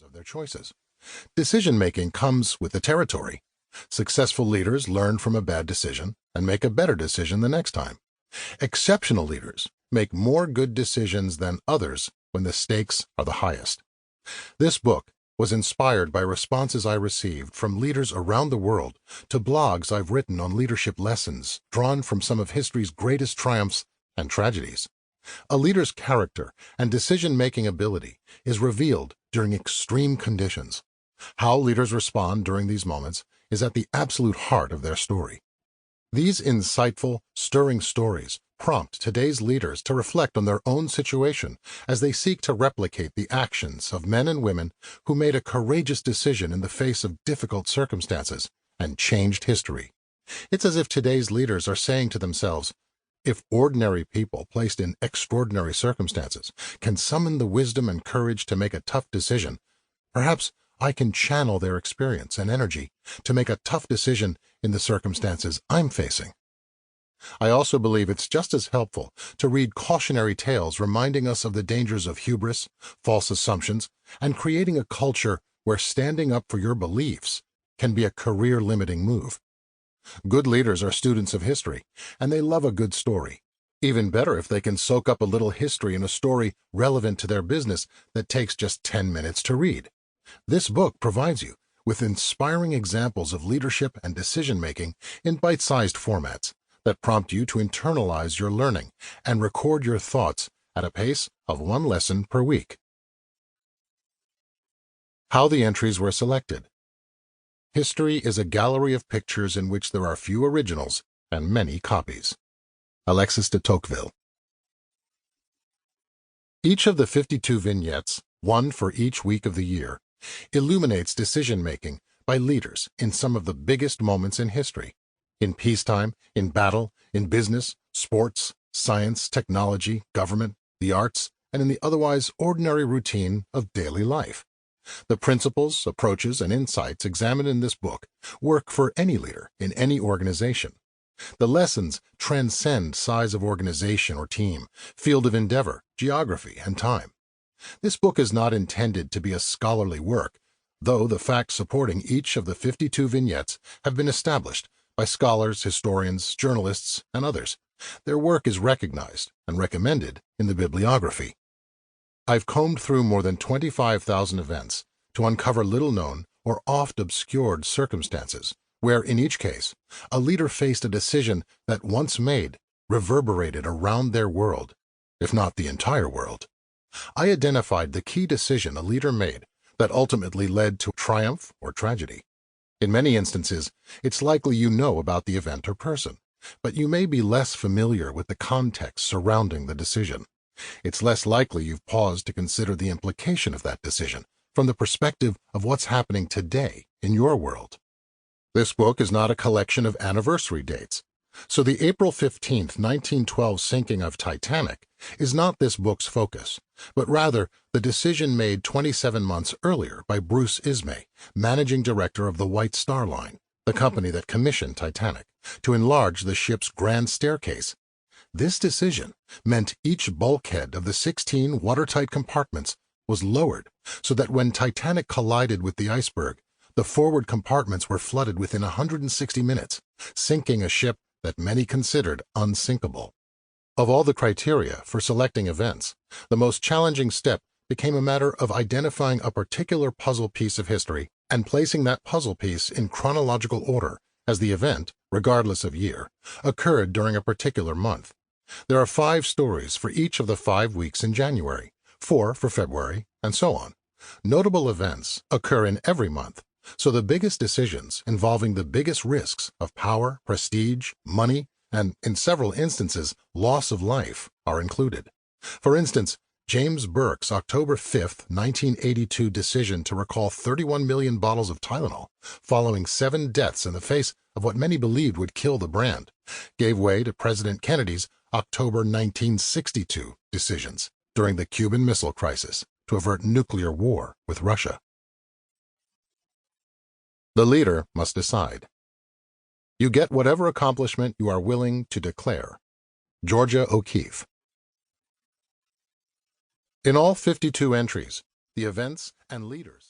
of their choices. Decision-making comes with the territory. Successful leaders learn from a bad decision and make a better decision the next time. Exceptional leaders make more good decisions than others when the stakes are the highest. This book was inspired by responses I received from leaders around the world to blogs I've written on leadership lessons drawn from some of history's greatest triumphs and tragedies. A leader's character and decision-making ability is revealed during extreme conditions. How leaders respond during these moments is at the absolute heart of their story. These insightful, stirring stories prompt today's leaders to reflect on their own situation as they seek to replicate the actions of men and women who made a courageous decision in the face of difficult circumstances and changed history. It's as if today's leaders are saying to themselves, if ordinary people placed in extraordinary circumstances can summon the wisdom and courage to make a tough decision, perhaps I can channel their experience and energy to make a tough decision in the circumstances I'm facing. I also believe it's just as helpful to read cautionary tales reminding us of the dangers of hubris, false assumptions, and creating a culture where standing up for your beliefs can be a career-limiting move. Good leaders are students of history, and they love a good story. Even better if they can soak up a little history in a story relevant to their business that takes just 10 minutes to read. This book provides you with inspiring examples of leadership and decision-making in bite-sized formats that prompt you to internalize your learning and record your thoughts at a pace of one lesson per week. How the entries were selected. History is a gallery of pictures in which there are few originals and many copies. Alexis de Tocqueville. Each of the 52 vignettes, one for each week of the year, illuminates decision-making by leaders in some of the biggest moments in history. In peacetime, in battle, in business, sports, science, technology, government, the arts, and in the otherwise ordinary routine of daily life. The principles, approaches, and insights examined in this book work for any leader in any organization. The lessons transcend size of organization or team, field of endeavor, geography, and time. This book is not intended to be a scholarly work, though the facts supporting each of the 52 vignettes have been established by scholars, historians, journalists, and others. Their work is recognized and recommended in the bibliography. I've combed through more than 25,000 events to uncover little-known or oft-obscured circumstances where, in each case, a leader faced a decision that, once made, reverberated around their world, if not the entire world. I identified the key decision a leader made that ultimately led to triumph or tragedy. In many instances, it's likely you know about the event or person, but you may be less familiar with the context surrounding the decision. It's less likely you've paused to consider the implication of that decision from the perspective of what's happening today in your world. This book is not a collection of anniversary dates, so the April 15, 1912 sinking of Titanic is not this book's focus, but rather the decision made 27 months earlier by Bruce Ismay, managing director of the White Star Line, the company that commissioned Titanic, to enlarge the ship's grand staircase. This decision meant each bulkhead of the 16 watertight compartments was lowered so that when Titanic collided with the iceberg, the forward compartments were flooded within 160 minutes, sinking a ship that many considered unsinkable. Of all the criteria for selecting events, the most challenging step became a matter of identifying a particular puzzle piece of history and placing that puzzle piece in chronological order as the event, regardless of year, occurred during a particular month. There are 5 stories for each of the 5 weeks in January, 4 for February, and so on. Notable events occur in every month, so the biggest decisions involving the biggest risks of power, prestige, money, and, in several instances, loss of life are included. For instance, James Burke's October 5, 1982 decision to recall 31 million bottles of Tylenol, following 7 deaths in the face of what many believed would kill the brand, gave way to President Kennedy's October 1962 decisions during the Cuban Missile Crisis to avert nuclear war with Russia. The leader must decide. You get whatever accomplishment you are willing to declare. Georgia O'Keeffe. In all 52 entries, the events and leaders